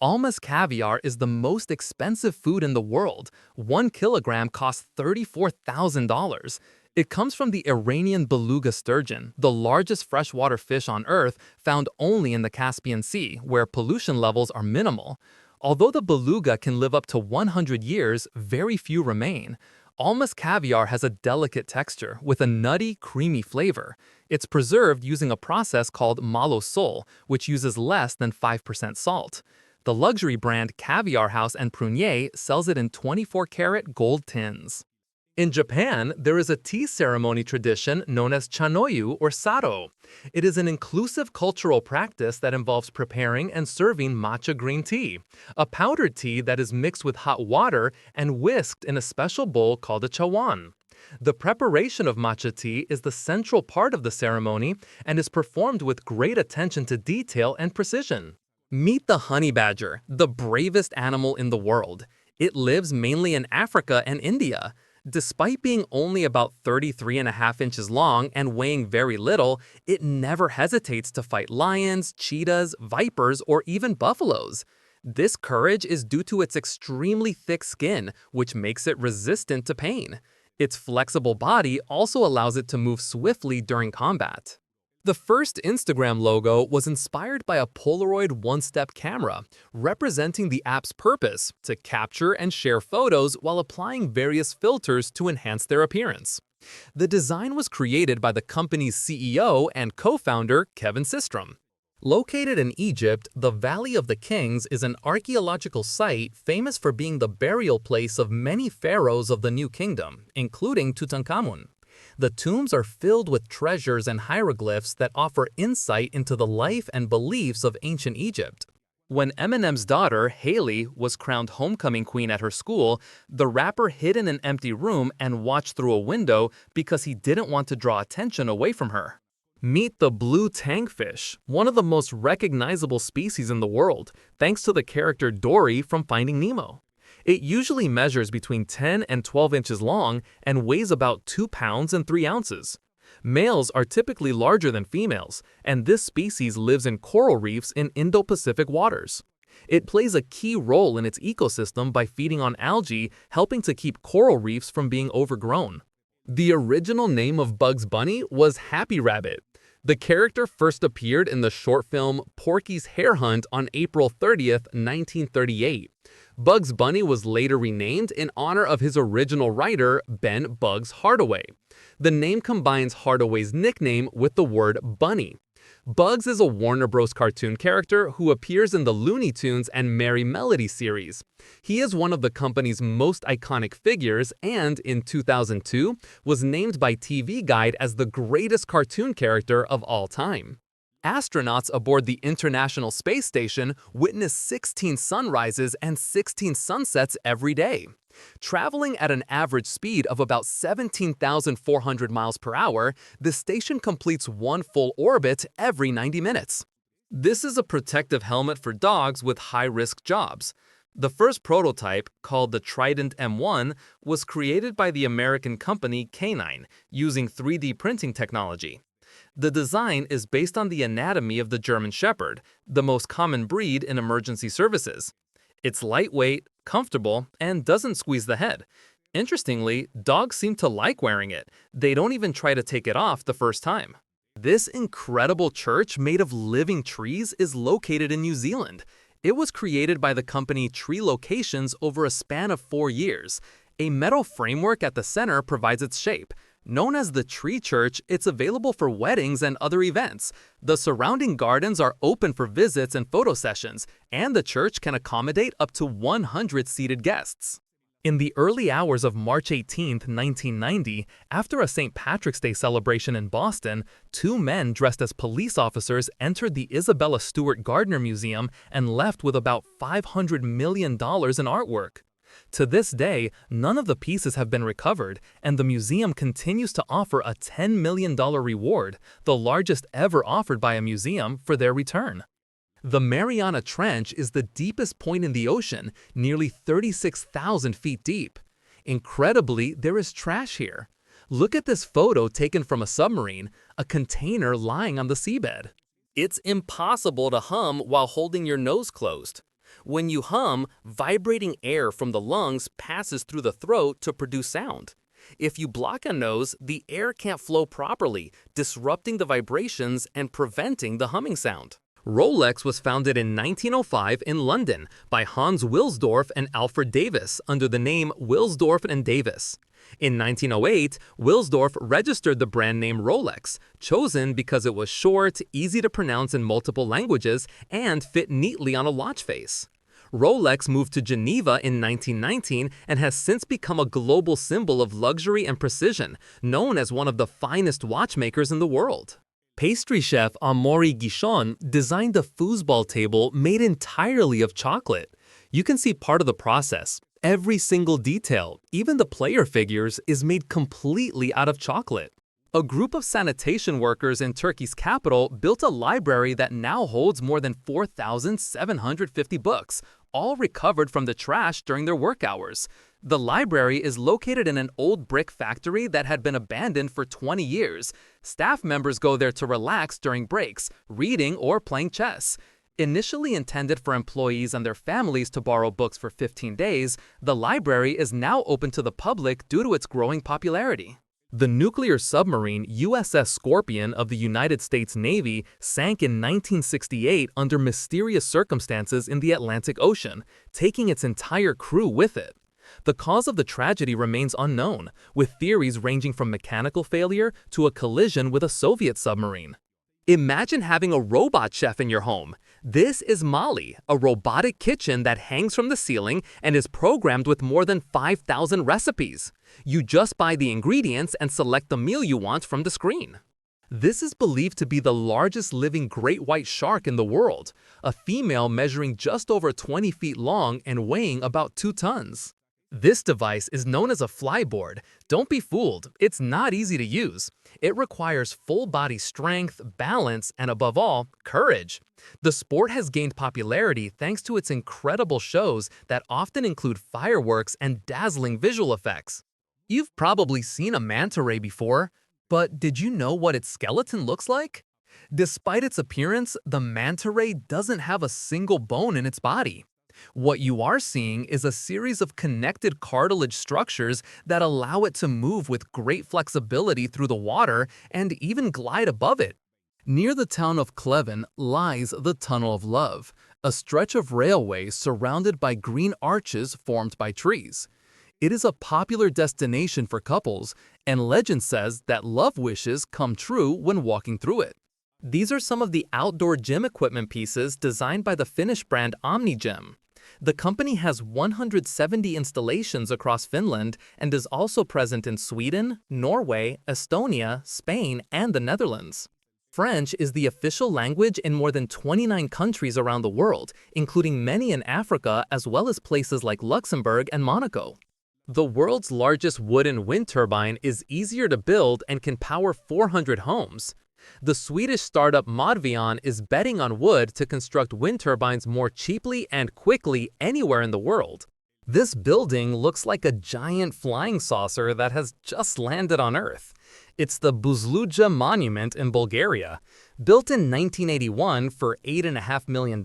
Alma's caviar is the most expensive food in the world. 1 kilogram costs $34,000. It comes from the Iranian beluga sturgeon, the largest freshwater fish on Earth, found only in the Caspian Sea, where pollution levels are minimal. Although the beluga can live up to 100 years, very few remain. Alma's caviar has a delicate texture with a nutty, creamy flavor. It's preserved using a process called malo sol, which uses less than 5% salt. The luxury brand Caviar House and Prunier sells it in 24-karat gold tins. In Japan, there is a tea ceremony tradition known as chanoyu or saro. It is an inclusive cultural practice that involves preparing and serving matcha green tea, a powdered tea that is mixed with hot water and whisked in a special bowl called a chawan. The preparation of matcha tea is the central part of the ceremony and is performed with great attention to detail and precision. Meet the honey badger, the bravest animal in the world. It lives mainly in Africa and India. Despite being only about 33.5 inches long and weighing very little, it never hesitates to fight lions, cheetahs, vipers, or even buffaloes. This courage is due to its extremely thick skin, which makes it resistant to pain. Its flexible body also allows it to move swiftly during combat. The first Instagram logo was inspired by a Polaroid one-step camera, representing the app's purpose to capture and share photos while applying various filters to enhance their appearance. The design was created by the company's CEO and co-founder, Kevin Systrom. Located in Egypt, the Valley of the Kings is an archaeological site famous for being the burial place of many pharaohs of the New Kingdom, including Tutankhamun. The tombs are filled with treasures and hieroglyphs that offer insight into the life and beliefs of ancient Egypt. When Eminem's daughter, Hailey, was crowned homecoming queen at her school, the rapper hid in an empty room and watched through a window because he didn't want to draw attention away from her. Meet the blue tankfish, one of the most recognizable species in the world, thanks to the character Dory from Finding Nemo. It usually measures between 10 and 12 inches long and weighs about 2 pounds and 3 ounces. Males are typically larger than females, and this species lives in coral reefs in Indo-Pacific waters. It plays a key role in its ecosystem by feeding on algae, helping to keep coral reefs from being overgrown. The original name of Bugs Bunny was Happy Rabbit. The character first appeared in the short film Porky's Hare Hunt on April 30th, 1938. Bugs Bunny was later renamed in honor of his original writer, Ben Bugs Hardaway. The name combines Hardaway's nickname with the word bunny. Bugs is a Warner Bros. Cartoon character who appears in the Looney Tunes and Merry Melody series. He is one of the company's most iconic figures and, in 2002, was named by TV Guide as the greatest cartoon character of all time. Astronauts aboard the International Space Station witness 16 sunrises and 16 sunsets every day. Traveling at an average speed of about 17,400 miles per hour, the station completes one full orbit every 90 minutes. This is a protective helmet for dogs with high-risk jobs. The first prototype, called the Trident M1, was created by the American company Canine, using 3D printing technology. The design is based on the anatomy of the German Shepherd, the most common breed in emergency services. It's lightweight, comfortable, and doesn't squeeze the head. Interestingly, dogs seem to like wearing it. They don't even try to take it off the first time. This incredible church made of living trees is located in New Zealand. It was created by the company Tree Locations over a span of 4 years. A metal framework at the center provides its shape. Known as the Tree Church, it's available for weddings and other events. The surrounding gardens are open for visits and photo sessions, and the church can accommodate up to 100 seated guests. In the early hours of March 18, 1990, after a St. Patrick's Day celebration in Boston, 2 men dressed as police officers entered the Isabella Stewart Gardner Museum and left with about $500 million in artwork. To this day, none of the pieces have been recovered, and the museum continues to offer a $10 million reward, the largest ever offered by a museum, for their return. The Mariana Trench is the deepest point in the ocean, nearly 36,000 feet deep. Incredibly, there is trash here. Look at this photo taken from a submarine, a container lying on the seabed. It's impossible to hum while holding your nose closed. When you hum, vibrating air from the lungs passes through the throat to produce sound. If you block a nose, the air can't flow properly, disrupting the vibrations and preventing the humming sound. Rolex was founded in 1905 in London by Hans Wilsdorf and Alfred Davis under the name Wilsdorf and Davis. In 1908, Wilsdorf registered the brand name Rolex, chosen because it was short, easy to pronounce in multiple languages, and fit neatly on a watch face. Rolex moved to Geneva in 1919 and has since become a global symbol of luxury and precision, known as one of the finest watchmakers in the world. Pastry chef Amaury Guichon designed a foosball table made entirely of chocolate. You can see part of the process. Every single detail, even the player figures, is made completely out of chocolate. A group of sanitation workers in Turkey's capital built a library that now holds more than 4,750 books, all recovered from the trash during their work hours. The library is located in an old brick factory that had been abandoned for 20 years. Staff members go there to relax during breaks, reading or playing chess. Initially intended for employees and their families to borrow books for 15 days, the library is now open to the public due to its growing popularity. The nuclear submarine USS Scorpion of the United States Navy sank in 1968 under mysterious circumstances in the Atlantic Ocean, taking its entire crew with it. The cause of the tragedy remains unknown, with theories ranging from mechanical failure to a collision with a Soviet submarine. Imagine having a robot chef in your home. This is Molly, a robotic kitchen that hangs from the ceiling and is programmed with more than 5,000 recipes. You just buy the ingredients and select the meal you want from the screen. This is believed to be the largest living great white shark in the world, a female measuring just over 20 feet long and weighing about 2 tons. This device is known as a flyboard. Don't be fooled, it's not easy to use. It requires full body strength, balance, and above all, courage. The sport has gained popularity thanks to its incredible shows that often include fireworks and dazzling visual effects. You've probably seen a manta ray before, but did you know what its skeleton looks like? Despite its appearance, the manta ray doesn't have a single bone in its body. What you are seeing is a series of connected cartilage structures that allow it to move with great flexibility through the water and even glide above it. Near the town of Cleven lies the Tunnel of Love, a stretch of railway surrounded by green arches formed by trees. It is a popular destination for couples, and legend says that love wishes come true when walking through it. These are some of the outdoor gym equipment pieces designed by the Finnish brand OmniGym. The company has 170 installations across Finland and is also present in Sweden, Norway, Estonia, Spain, and the Netherlands. French is the official language in more than 29 countries around the world, including many in Africa as well as places like Luxembourg and Monaco. The world's largest wooden wind turbine is easier to build and can power 400 homes. The Swedish startup Modvion is betting on wood to construct wind turbines more cheaply and quickly anywhere in the world. This building looks like a giant flying saucer that has just landed on Earth. It's the Buzluja Monument in Bulgaria. Built in 1981 for $8.5 million,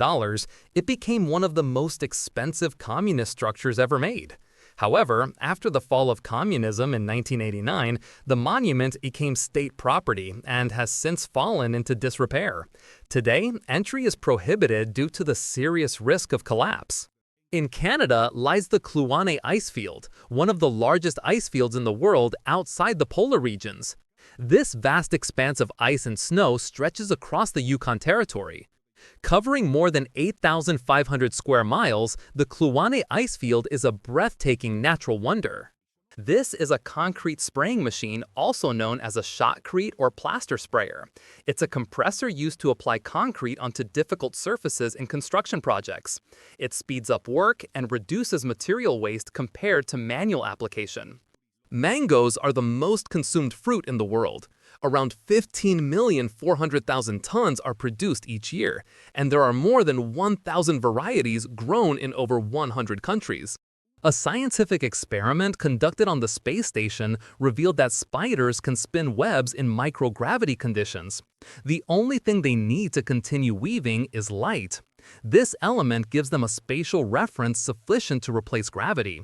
it became one of the most expensive communist structures ever made. However, after the fall of communism in 1989, the monument became state property and has since fallen into disrepair. Today, entry is prohibited due to the serious risk of collapse. In Canada lies the Kluane ice field, one of the largest ice fields in the world outside the polar regions. This vast expanse of ice and snow stretches across the Yukon Territory. Covering more than 8,500 square miles, the Kluane ice field is a breathtaking natural wonder. This is a concrete spraying machine, also known as a shotcrete or plaster sprayer. It's a compressor used to apply concrete onto difficult surfaces in construction projects. It speeds up work and reduces material waste compared to manual application. Mangoes are the most consumed fruit in the world. Around 15,400,000 tons are produced each year, and there are more than 1,000 varieties grown in over 100 countries. A scientific experiment conducted on the space station revealed that spiders can spin webs in microgravity conditions. The only thing they need to continue weaving is light. This element gives them a spatial reference sufficient to replace gravity.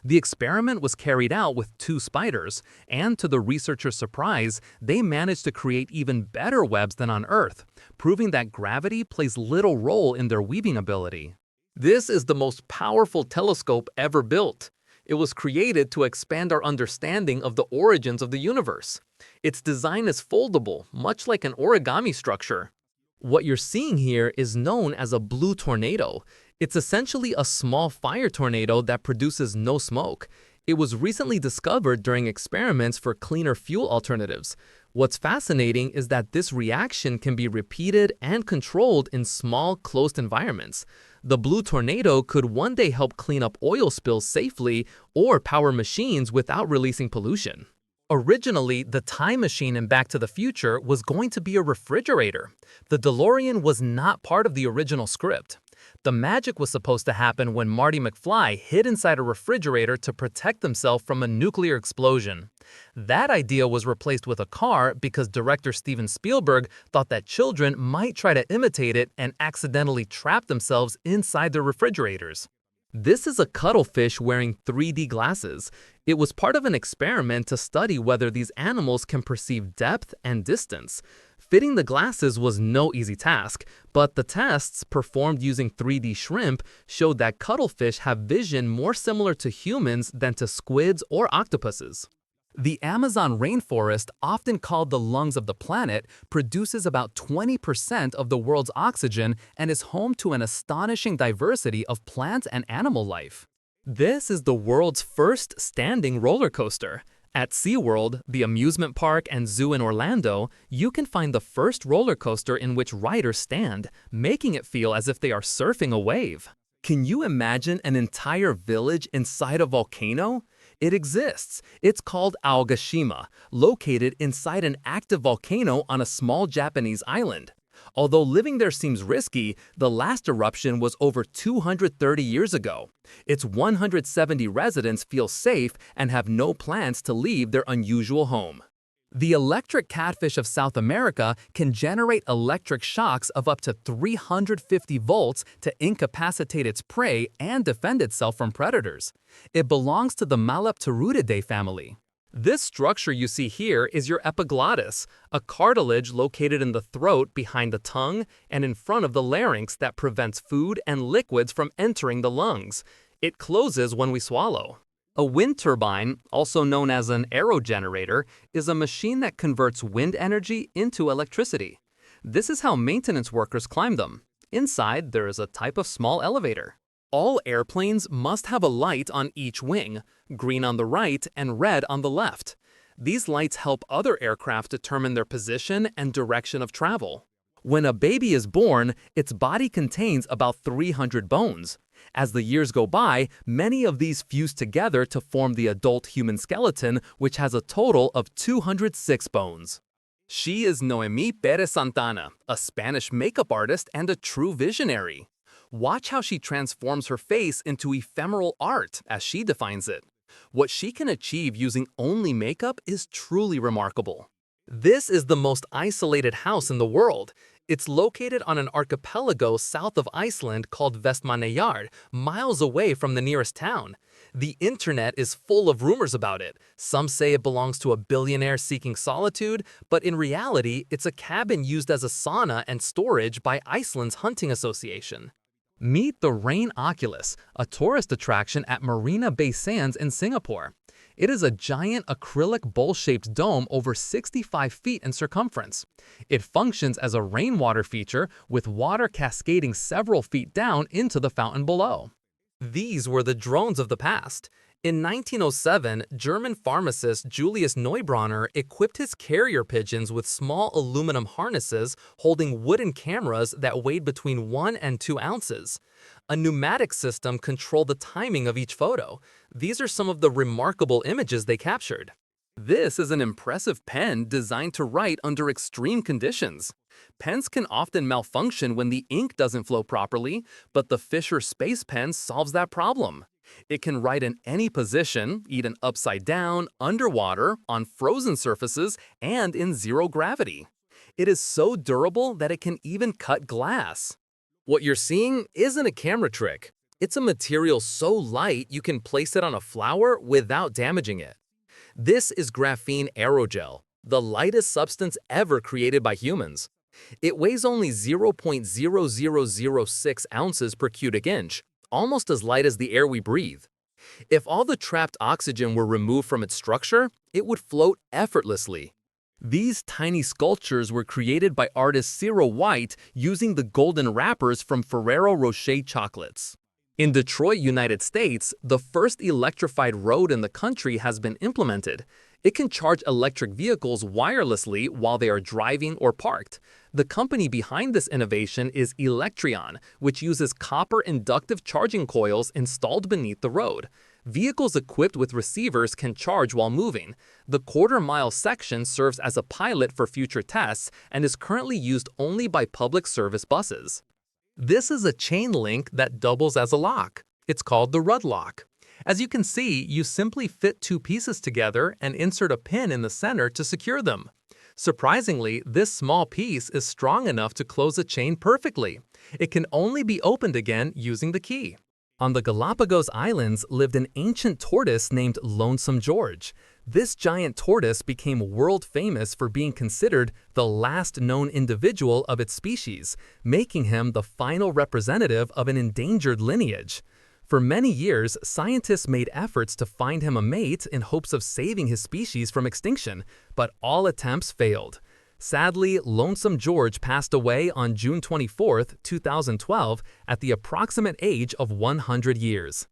The experiment was carried out with 2 spiders, and to the researchers' surprise, they managed to create even better webs than on Earth, proving that gravity plays little role in their weaving ability. This is the most powerful telescope ever built. It was created to expand our understanding of the origins of the universe. Its design is foldable, much like an origami structure. What you're seeing here is known as a blue tornado. It's essentially a small fire tornado that produces no smoke. It was recently discovered during experiments for cleaner fuel alternatives. What's fascinating is that this reaction can be repeated and controlled in small, closed environments. The blue tornado could one day help clean up oil spills safely or power machines without releasing pollution. Originally, the time machine in Back to the Future was going to be a refrigerator. The DeLorean was not part of the original script. The magic was supposed to happen when Marty McFly hid inside a refrigerator to protect himself from a nuclear explosion. That idea was replaced with a car because director Steven Spielberg thought that children might try to imitate it and accidentally trap themselves inside their refrigerators. This is a cuttlefish wearing 3D glasses. It was part of an experiment to study whether these animals can perceive depth and distance. Fitting the glasses was no easy task, but the tests performed using 3D shrimp showed that cuttlefish have vision more similar to humans than to squids or octopuses. The Amazon rainforest, often called the lungs of the planet, produces about 20% of the world's oxygen and is home to an astonishing diversity of plant and animal life. This is the world's first standing roller coaster. At SeaWorld, the amusement park and zoo in Orlando, you can find the first roller coaster in which riders stand, making it feel as if they are surfing a wave. Can you imagine an entire village inside a volcano? It exists. It's called Aogashima, located inside an active volcano on a small Japanese island. Although living there seems risky, the last eruption was over 230 years ago. Its 170 residents feel safe and have no plans to leave their unusual home. The electric catfish of South America can generate electric shocks of up to 350 volts to incapacitate its prey and defend itself from predators. It belongs to the Malepturidae family. This structure you see here is your epiglottis, a cartilage located in the throat behind the tongue and in front of the larynx that prevents food and liquids from entering the lungs. It closes when we swallow. A wind turbine, also known as an aerogenerator, is a machine that converts wind energy into electricity. This is how maintenance workers climb them. Inside, there is a type of small elevator. All airplanes must have a light on each wing, green on the right and red on the left. These lights help other aircraft determine their position and direction of travel. When a baby is born, its body contains about 300 bones. As the years go by, many of these fuse together to form the adult human skeleton, which has a total of 206 bones. She is Noemi Perez Santana, a Spanish makeup artist and a true visionary. Watch how she transforms her face into ephemeral art, as she defines it. What she can achieve using only makeup is truly remarkable. This is the most isolated house in the world. It's located on an archipelago south of Iceland called Vestmannaeyjar, miles away from the nearest town. The internet is full of rumors about it. Some say it belongs to a billionaire seeking solitude, but in reality, it's a cabin used as a sauna and storage by Iceland's hunting association. Meet the Rain Oculus, a tourist attraction at Marina Bay Sands in Singapore. It is a giant acrylic bowl-shaped dome over 65 feet in circumference. It functions as a rainwater feature with water cascading several feet down into the fountain below. These were the drones of the past. In 1907, German pharmacist Julius Neubronner equipped his carrier pigeons with small aluminum harnesses holding wooden cameras that weighed between 1 and 2 ounces. A pneumatic system controlled the timing of each photo. These are some of the remarkable images they captured. This is an impressive pen designed to write under extreme conditions. Pens can often malfunction when the ink doesn't flow properly, but the Fisher Space Pen solves that problem. It can write in any position, even upside down, underwater, on frozen surfaces, and in zero gravity. It is so durable that it can even cut glass. What you're seeing isn't a camera trick. It's a material so light you can place it on a flower without damaging it. This is graphene aerogel, the lightest substance ever created by humans. It weighs only 0.0006 ounces per cubic inch, almost as light as the air we breathe. If all the trapped oxygen were removed from its structure, it would float effortlessly. These tiny sculptures were created by artist Cyril White using the golden wrappers from Ferrero Rocher chocolates. In Detroit, United States, the first electrified road in the country has been implemented. It can charge electric vehicles wirelessly while they are driving or parked. The company behind this innovation is Electrion, which uses copper inductive charging coils installed beneath the road. Vehicles equipped with receivers can charge while moving. The quarter-mile section serves as a pilot for future tests and is currently used only by public service buses. This is a chain link that doubles as a lock. It's called the Rudd lock. As you can see, you simply fit 2 pieces together and insert a pin in the center to secure them. Surprisingly, this small piece is strong enough to close a chain perfectly. It can only be opened again using the key. On the Galapagos Islands lived an ancient tortoise named Lonesome George. This giant tortoise became world famous for being considered the last known individual of its species, making him the final representative of an endangered lineage. For many years, scientists made efforts to find him a mate in hopes of saving his species from extinction, but all attempts failed. Sadly, Lonesome George passed away on June 24, 2012, at the approximate age of 100 years.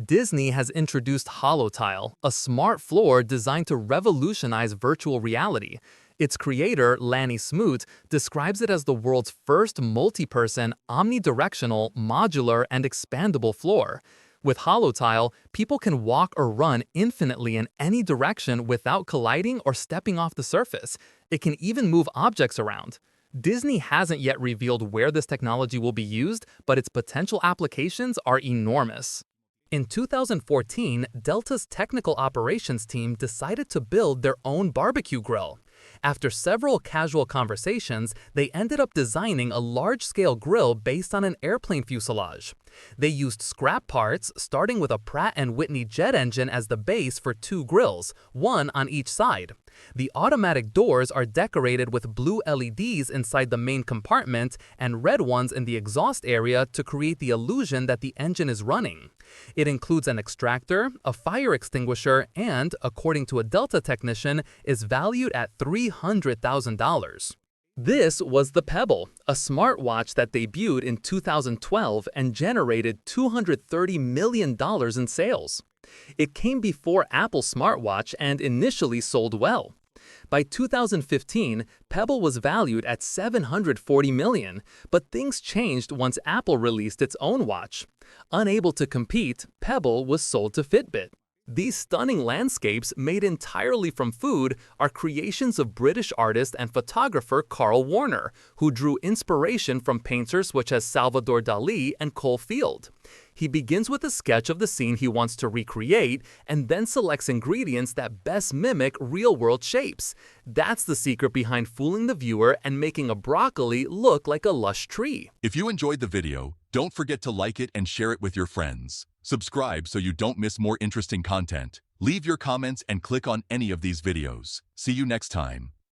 Disney has introduced HoloTile, a smart floor designed to revolutionize virtual reality. Its creator, Lanny Smoot, describes it as the world's first multi-person, omnidirectional, modular, and expandable floor. With HoloTile, people can walk or run infinitely in any direction without colliding or stepping off the surface. It can even move objects around. Disney hasn't yet revealed where this technology will be used, but its potential applications are enormous. In 2014, Delta's technical operations team decided to build their own barbecue grill. After several casual conversations, they ended up designing a large-scale grill based on an airplane fuselage. They used scrap parts, starting with a Pratt & Whitney jet engine as the base for 2 grills, one on each side. The automatic doors are decorated with blue LEDs inside the main compartment and red ones in the exhaust area to create the illusion that the engine is running. It includes an extractor, a fire extinguisher, and, according to a Delta technician, is valued at $300,000. This was the Pebble, a smartwatch that debuted in 2012 and generated $230 million in sales. It came before Apple's smartwatch and initially sold well. By 2015, Pebble was valued at $740 million, but things changed once Apple released its own watch. Unable to compete, Pebble was sold to Fitbit. These stunning landscapes, made entirely from food, are creations of British artist and photographer Carl Warner, who drew inspiration from painters such as Salvador Dali and Cole Field. He begins with a sketch of the scene he wants to recreate and then selects ingredients that best mimic real-world shapes. That's the secret behind fooling the viewer and making a broccoli look like a lush tree. If you enjoyed the video, don't forget to like it and share it with your friends. Subscribe so you don't miss more interesting content. Leave your comments and click on any of these videos. See you next time.